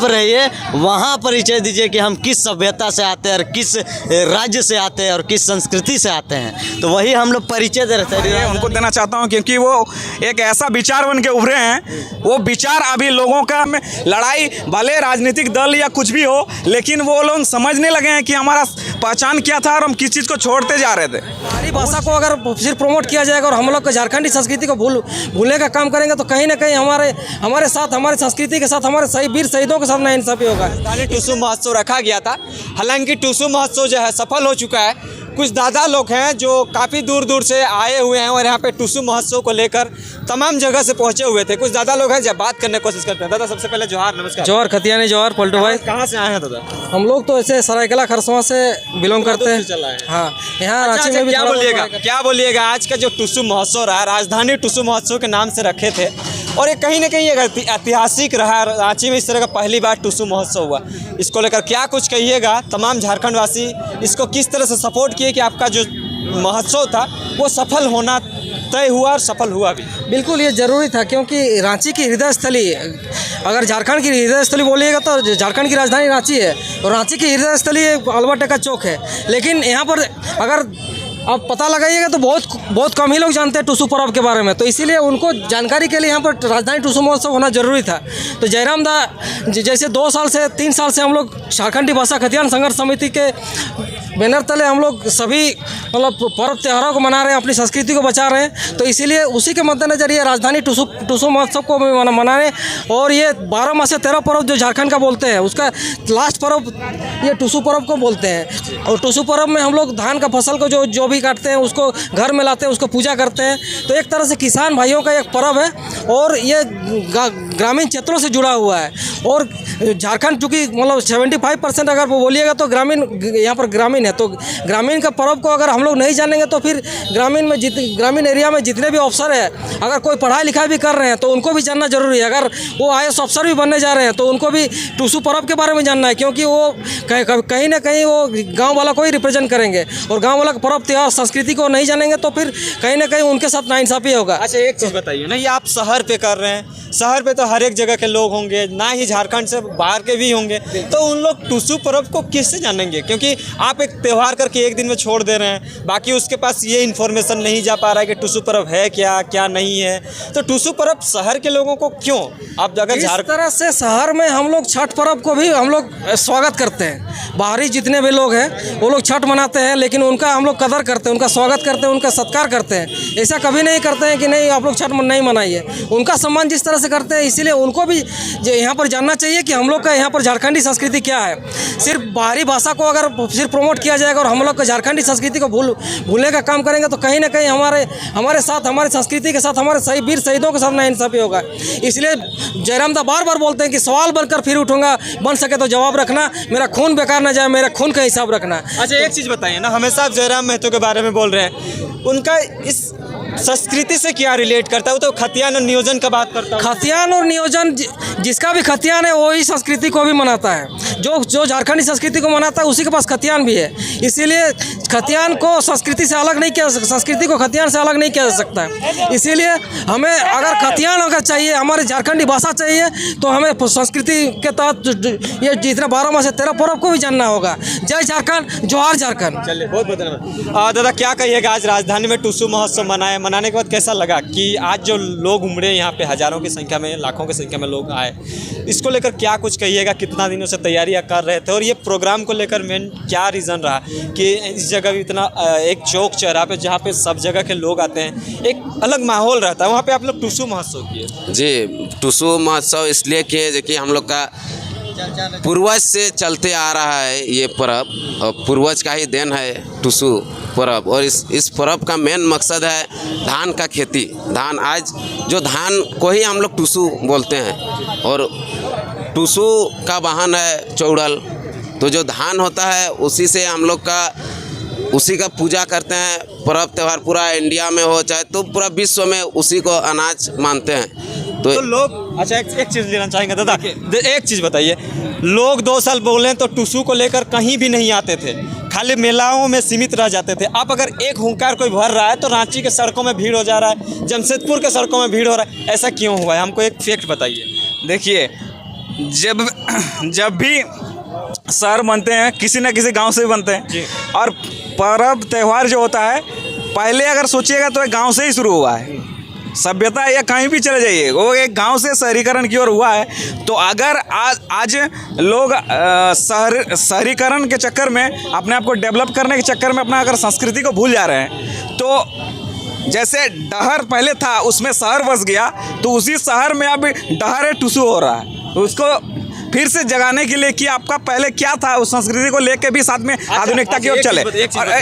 पर रहिए, वहाँ परिचय दीजिए कि हम किस सभ्यता से आते हैं और किस राज्य से आते हैं और किस संस्कृति से आते हैं। तो वही हम लोग परिचय दे रहे थे, उनको देना चाहता हूँ, क्योंकि वो एक ऐसा विचार बन के उभरे हैं। वो विचार अभी लोगों का लड़ाई, भले राजनीतिक दल या कुछ भी हो, लेकिन वो लोग समझने लगे हैं कि हमारा पहचान क्या था और हम किस चीज़ को छोड़ते जा रहे थे। हमारी भाषा को अगर सिर्फ प्रमोट किया जाएगा और हम लोग झारखंडी संस्कृति को भूलने का काम करेंगे तो कहीं ना कहीं हमारे साथ, हमारी संस्कृति के साथ, हमारे वीर शहीदों के साथ नाइंसाफी होगा। टुसु महोत्सव रखा गया था। हालांकि टुसु महोत्सव जो है सफल हो चुका है। कुछ दादा लोग हैं जो काफ़ी दूर दूर से आए हुए हैं और यहाँ पे टुसु महोत्सव को लेकर तमाम जगह से पहुँचे हुए थे। कुछ दादा लोग हैं जब बात करने की कोशिश करते हैं। दादा सबसे पहले जोहार, नमस्कार। जोहार खतियानी, जोहार पलटू भाई। कहाँ से आए हैं दादा? हम लोग तो ऐसे सरायकला खरसवां से बिलोंग करते हैं। हाँ, यहाँ रांची में भी क्या बोलिएगा आज का जो टुसु महोत्सव रहा, राजधानी टुसु महोत्सव के नाम से रखे थे और ये कहीं ना कहीं एक ऐतिहासिक रहा। रांची में इस तरह का पहली बार टुसु महोत्सव हुआ, इसको लेकर क्या कुछ कहिएगा? तमाम झारखंड वासी इसको किस तरह से सपोर्ट किए कि आपका जो महोत्सव था वो सफल होना तय हुआ और सफल हुआ भी? बिल्कुल ये ज़रूरी था, क्योंकि रांची की हृदय स्थली, अगर झारखंड की हृदय स्थली बोलिएगा तो झारखंड की राजधानी रांची है और रांची की हृदय स्थली अल्बर्ट एक्का चौक है। लेकिन यहाँ पर अगर आप पता लगाइएगा तो बहुत कम ही लोग जानते हैं टुसु पर्व के बारे में। तो इसीलिए उनको जानकारी के लिए यहाँ पर राजधानी टुसु महोत्सव होना जरूरी था। तो जयराम दा जैसे 2 साल से 3 साल से हम लोग झारखंडी भाषा खतियान संघर्ष समिति के बैनर तले हम लोग सभी मतलब पर्व त्योहारों को मना रहे हैं, अपनी संस्कृति को बचा रहे हैं। तो इसीलिए उसी के मद्देनजर ये राजधानी टुसु महोत्सव को मना रहे हैं। और ये 12 माह से 13 पर्व जो झारखंड का बोलते हैं उसका लास्ट पर्व ये टुसु पर्व को बोलते हैं। और टुसु पर्व में हम लोग धान का फसल को जो भी काटते हैं उसको घर में लाते हैं, उसको पूजा करते हैं। तो एक तरह से किसान भाइयों का एक पर्व है और ये ग्रामीण क्षेत्रों से जुड़ा हुआ है। और झारखंड चूँकि मतलब 75% अगर वो बोलिएगा तो ग्रामीण, यहाँ पर ग्रामीण है। तो ग्रामीण का पर्व को अगर हम लोग नहीं जानेंगे तो फिर ग्रामीण एरिया में जितने भी अफसर है, अगर कोई पढ़ाई लिखाई भी कर रहे हैं तो उनको भी जानना जरूरी है। अगर वो IAS अफसर भी बनने जा रहे हैं तो उनको भी टुसु पर्व के बारे में जानना है, क्योंकि वो कहीं ना कहीं वो गाँव वाला को ही रिप्रेजेंट करेंगे। और गाँव वाला पर्व त्योहार संस्कृति को नहीं जानेंगे तो फिर कहीं ना कहीं उनके साथ नाइंसाफी होगा। अच्छा एक चीज़ बताइए ना, ये आप शहर पे कर रहे हैं, शहर पे तो हर एक जगह के लोग होंगे, ना ही झारखंड से बाहर के भी होंगे, तो उन लोग टुसु पर्व को किससे जानेंगे? क्योंकि आप एक त्यौहार करके एक दिन में छोड़ दे रहे हैं, बाकी उसके पास ये इन्फॉर्मेशन नहीं जा पा रहा है कि टुसु पर्व है क्या नहीं है। तो टुसु पर्व शहर के लोगों को क्यों? आप अगर इस तरह से शहर में हम लोग छठ पर्व को भी हम लोग स्वागत करते हैं। बाहरी जितने भी लोग हैं वो लोग छठ मनाते हैं, लेकिन उनका हम लोग कदर करते हैं, उनका स्वागत करते हैं, उनका सत्कार करते हैं। ऐसा कभी नहीं करते हैं कि नहीं आप लोग छठ नहीं मनाइए। उनका सम्मान जिस तरह से करते हैं, इसीलिए उनको भी यहाँ पर जानना चाहिए कि हम लोग का यहाँ पर झारखंडी संस्कृति क्या है। सिर्फ बाहरी भाषा को अगर सिर्फ प्रमोट किया जाएगा और हम लोग का झारखंडी संस्कृति को भूलने का काम करेंगे तो कहीं ना कहीं हमारे साथ, हमारी संस्कृति के साथ, हमारे वीर शहीदों के साथ नाइंसाफी होगा। इसलिए जयराम दा बार बार बोलते हैं कि सवाल बनकर फिर उठूंगा, बन सके तो जवाब रखना, मेरा खून बेकार ना जाए, मेरा खून का हिसाब रखना। अच्छा एक चीज़ बताइए ना, हमेशा आप जयराम महतो के बारे में बोल रहे हैं, उनका इस संस्कृति से क्या रिलेट करता है? वो तो खतियान और नियोजन का बात करता है। खतियान और नियोजन, जिसका भी खतियान है वही संस्कृति को भी मनाता है। जो झारखंडी संस्कृति को मनाता है उसी के पास खतियान भी है। इसीलिए खतियान को संस्कृति से अलग नहीं किया, संस्कृति को खतियान से अलग नहीं किया जा सकता है। इसीलिए हमें अगर खतियान अगर चाहिए, हमारे झारखंडी भाषा चाहिए, तो हमें संस्कृति के तहत ये जितना 12 माह से 13 पर्व को भी जानना होगा। जय झारखंड, जोहार झारखंड। चलिए बहुत बहुत धन्यवाद। दादा क्या कहिएगा, आज राजधानी में टुसु महोत्सव मनाने के बाद कैसा लगा कि आज जो लोग उमड़े यहाँ पे हज़ारों की संख्या में, लाखों की संख्या में लोग आए, इसको लेकर क्या कुछ कहिएगा? कितना दिनों से तैयारियां कर रहे थे और ये प्रोग्राम को लेकर मेन क्या रीज़न रहा कि इस जगह भी इतना एक चौक चौराहा पे जहाँ पे सब जगह के लोग आते हैं, एक अलग माहौल रहता है, वहाँ पे आप लोग टुसु महोत्सव किए? जी, टुसु महोत्सव इसलिए किए कि हम लोग का पूर्वज से चलते आ रहा है ये पर्व और पूर्वज का ही देन है टुसु पर्व। और इस पर्व का मेन मकसद है धान का खेती। धान, आज जो धान को ही हम लोग टुसु बोलते हैं और टुसु का वाहन है चौड़ल। तो जो धान होता है उसी से हम लोग का उसी का पूजा करते हैं। पर्व त्यौहार पूरा इंडिया में हो चाहे तो पूरा विश्व में उसी को अनाज मानते हैं। तो लोग, अच्छा एक चीज़ लेना चाहेंगे दादा, एक चीज़ बताइए, लोग 2 साल बोलें तो टुसु को लेकर कहीं भी नहीं आते थे, खाली मेलाओं में सीमित रह जाते थे। अब अगर एक हुंकार कोई भर रहा है तो रांची के सड़कों में भीड़ हो जा रहा है, जमशेदपुर के सड़कों में भीड़ हो रहा है, ऐसा क्यों हुआ है? हमको एक फैक्ट बताइए। देखिए, जब भी शहर बनते हैं किसी न किसी गांव से भी बनते हैं और पर्व त्यौहार जो होता है पहले अगर सोचिएगा तो एक गांव से ही शुरू हुआ है। सभ्यता या कहीं भी चले जाइए वो एक गांव से शहरीकरण की ओर हुआ है। तो अगर आज लोग शहरीकरण के चक्कर में अपने आप को डेवलप करने के चक्कर में अपना अगर संस्कृति को भूल जा रहे हैं तो जैसे डहर पहले था उसमें शहर बस गया तो उसी शहर में अब डहर टुसू हो रहा है। उसको फिर से जगाने के लिए कि आपका पहले क्या था उस संस्कृति को लेके भी साथ में आधुनिकता की ओर चले।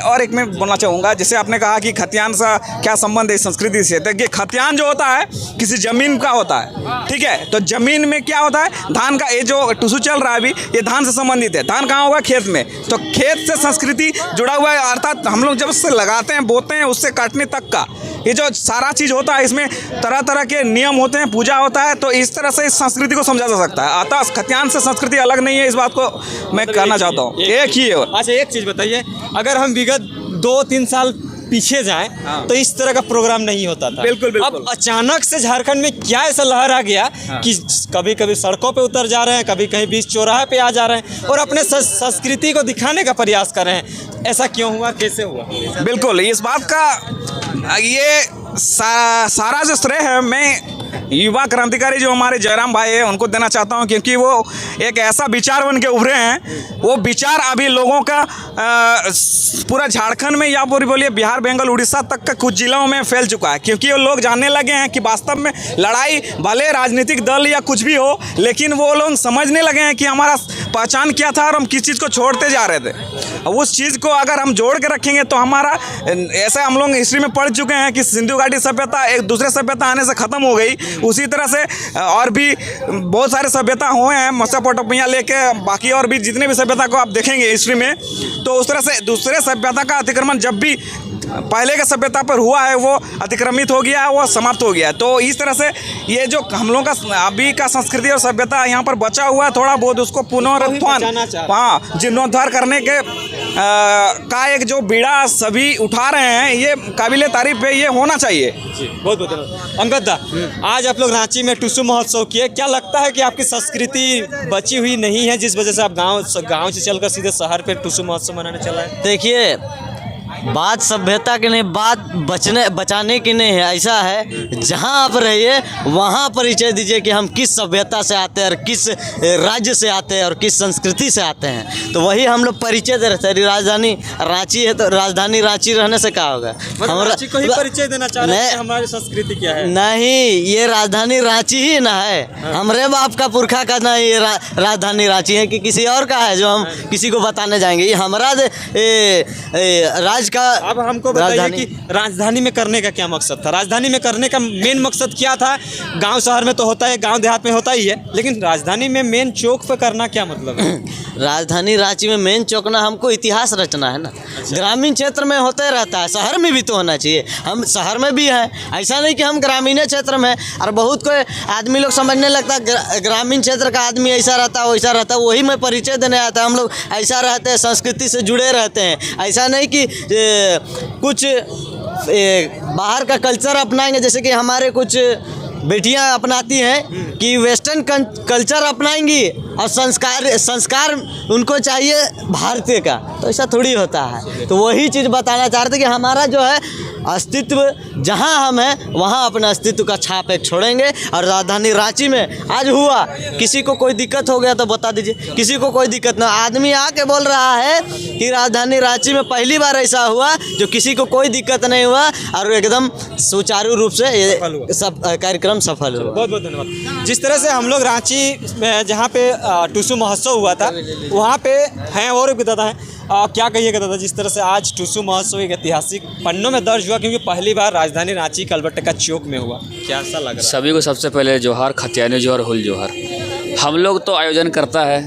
और एक मैं बोलना चाहूँगा जैसे आपने कहा कि खतियान सा क्या संबंध है इस संस्कृति से। देखिए खतियान जो होता है किसी जमीन का होता है, ठीक है। तो जमीन में क्या होता है धान का, ये जो टुसू चल रहा है अभी ये धान से संबंधित है। धान कहाँ होगा खेत में, तो खेत से संस्कृति जुड़ा हुआ है। अर्थात हम लोग जब उससे लगाते हैं बोते हैं उससे काटने तक का ये जो सारा चीज़ होता है इसमें तरह तरह के नियम होते हैं, पूजा होता है। तो इस तरह से इस संस्कृति को समझा जा सकता है। अतः खतियान से संस्कृति अलग नहीं है, इस बात को मैं कहना चाहता हूँ। एक ही है। अच्छा एक चीज़ बताइए, अगर हम विगत 2-3 साल पीछे जाएं तो इस तरह का प्रोग्राम नहीं होता था। बिल्कुल बिल्कुल। अब अचानक से झारखंड में क्या ऐसा लहर आ गया कि कभी कभी सड़कों पे उतर जा रहे हैं, कभी कहीं बीच चौराहे पे आ जा रहे हैं और अपने संस्कृति को दिखाने का प्रयास कर रहे हैं। ऐसा क्यों हुआ, कैसे हुआ? बिल्कुल इस बात का ये सारा जो श्रेय है मैं युवा क्रांतिकारी जो हमारे जयराम भाई है उनको देना चाहता हूं, क्योंकि वो एक ऐसा विचार बन के उभरे हैं। वो विचार अभी लोगों का पूरा झारखंड में या पूरी बोलिए बिहार बंगाल उड़ीसा तक का कुछ जिलों में फैल चुका है, क्योंकि वो लोग जानने लगे हैं कि वास्तव में लड़ाई भले राजनीतिक दल या कुछ भी हो, लेकिन वो लोग समझने लगे हैं कि हमारा पहचान क्या था और हम किस चीज़ को छोड़ते जा रहे थे। उस चीज़ को अगर हम जोड़ के रखेंगे तो हमारा ऐसा हम लोग हिस्ट्री में पढ़ चुके हैं कि सिंधु घाटी सभ्यता एक दूसरे सभ्यता आने से ख़त्म हो गई। उसी तरह से और भी बहुत सारे सभ्यता हुए हैं, मेसोपोटामिया लेके बाकी और भी जितने भी सभ्यता को आप देखेंगे हिस्ट्री में, तो उस तरह से दूसरे सभ्यता का अतिक्रमण जब भी पहले के सभ्यता पर हुआ है वो अतिक्रमित हो गया है, वो समाप्त हो गया है। तो इस तरह से ये जो हम लोग का अभी का संस्कृति और सभ्यता यहाँ पर बचा हुआ है थोड़ा बहुत उसको पुनरुत्थान जीर्णोद्धार करने के का एक जो बीड़ा सभी उठा रहे हैं ये काबिले तारीफ है, ये होना चाहिए। बहुत बहुत धन्यवाद। अंगद दा, आज आप लोग रांची में टुसू महोत्सव किए, क्या लगता है कि आपकी संस्कृति बची हुई नहीं है जिस वजह से आप गाँव से चलकर सीधे शहर पर टुसू महोत्सव मनाने चला है? देखिए बात सभ्यता की नहीं, बात बचाने की नहीं है। ऐसा है जहाँ आप रहिए वहाँ परिचय दीजिए कि हम किस सभ्यता से आते हैं और किस राज्य से आते हैं और किस संस्कृति से आते हैं। तो वही हम लोग परिचय दे रहे थे। राजधानी रांची है तो राजधानी रांची रहने से क्या होगा, हम रांची को ही परिचय देना चाह रहे हैं हमारी संस्कृति क्या है। नहीं, ये राजधानी रांची ही ना है। हमारे बाप का पुरखा का ना ये राजधानी रांची है कि किसी और का है जो हम किसी को बताने जाएंगे। ये हमारा राज का। अब हमको बताइए कि राजधानी में करने का क्या मकसद था? राजधानी में करने का मेन मकसद क्या था? गांव शहर में तो होता है, गांव देहात में होता ही है, लेकिन राजधानी में मेन चौक पे करना क्या मतलब है? राजधानी रांची में मेन चौक ना हमको इतिहास रचना है ना। ग्रामीण क्षेत्र में होते रहता है, शहर में भी तो होना चाहिए। हम शहर में भी हैं, ऐसा नहीं कि हम ग्रामीण क्षेत्र में। और बहुत कोई आदमी लोग समझने लगता है ग्रामीण क्षेत्र का आदमी ऐसा रहता है वैसा रहता है, वही में परिचय देने आता है। हम लोग ऐसा रहते हैं, संस्कृति से जुड़े रहते हैं। ऐसा नहीं कि कुछ बाहर का कल्चर अपनाएंगे, जैसे कि हमारे कुछ बेटियां अपनाती हैं कि वेस्टर्न कल्चर अपनाएंगी और संस्कार उनको चाहिए भारतीय का। तो ऐसा थोड़ी होता है। तो वही चीज़ बताना चाह रहे थे कि हमारा जो है अस्तित्व जहां हम हैं वहां अपने अस्तित्व का छाप एक छोड़ेंगे। और राजधानी रांची में आज हुआ, किसी को कोई दिक्कत हो गया तो बता दीजिए, किसी को कोई दिक्कत ना। आदमी आके बोल रहा है कि राजधानी रांची में पहली बार ऐसा हुआ जो किसी को कोई दिक्कत नहीं हुआ और एकदम सुचारू रूप से ये सब कार्यक्रम सफल हुआ। बहुत बहुत धन्यवाद। जिस तरह से हम लोग रांची में जहाँ पे टुसू महोत्सव हुआ था वहाँ पे हैं और भी दादा हैं, क्या कहिएगा दादा जिस तरह से आज टुसू महोत्सव एक ऐतिहासिक पन्नों में दर्ज हुआ, क्योंकि पहली बार राजधानी रांची कलबट्टा चौक में हुआ, क्या सा लग रहा है? सभी को सबसे पहले जोहार, खतियानी जोहार, हुल जोहार। हम लोग तो आयोजन करता है,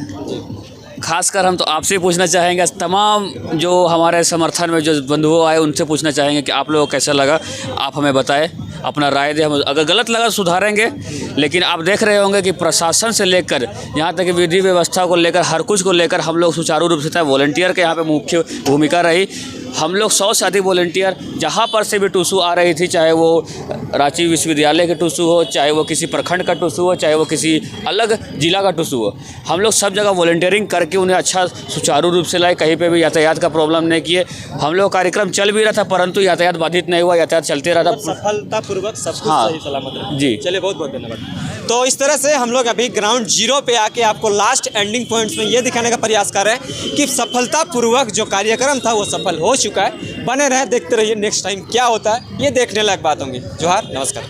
खासकर हम तो आपसे पूछना चाहेंगे, तमाम जो हमारे समर्थन में जो बंधुओं आए उनसे पूछना चाहेंगे कि आप लोगों को कैसा लगा, आप हमें बताएं, अपना राय दें। हम अगर गलत लगा सुधारेंगे। लेकिन आप देख रहे होंगे कि प्रशासन से लेकर यहाँ तक विधि व्यवस्था को लेकर हर कुछ को लेकर हम लोग सुचारू रूप से था। वॉलंटियर के यहाँ पे मुख्य भूमिका रही। हम लोग 100 से अधिक वॉलंटियर जहाँ पर से भी टूसू आ रही थी, चाहे वो रांची विश्वविद्यालय के टूसू हो, चाहे वो किसी प्रखंड का टूसू हो, चाहे वो किसी अलग जिला का टूसू हो, हम लोग सब जगह वॉलंटियरिंग करके उन्हें अच्छा सुचारू रूप से लाए। कहीं पे भी यातायात का प्रॉब्लम नहीं किए। हम लोग कार्यक्रम चल भी रहा था परंतु यातायात बाधित नहीं हुआ, यातायात चलते रहा था। सफलतापूर्वक सब कुछ हाँ। सही सलामत रहा। जी। चलिए, बहुत बहुत धन्यवाद। तो इस तरह से हम लोग अभी ग्राउंड जीरो पे आके आपको लास्ट एंडिंग पॉइंट्स में ये दिखाने का प्रयास कर रहे हैं कि सफलतापूर्वक जो कार्यक्रम था वो सफल हो चुका है। बने रहे, देखते रहिए नेक्स्ट टाइम क्या होता है, ये देखने लायक बात होंगी। जोहार, नमस्कार।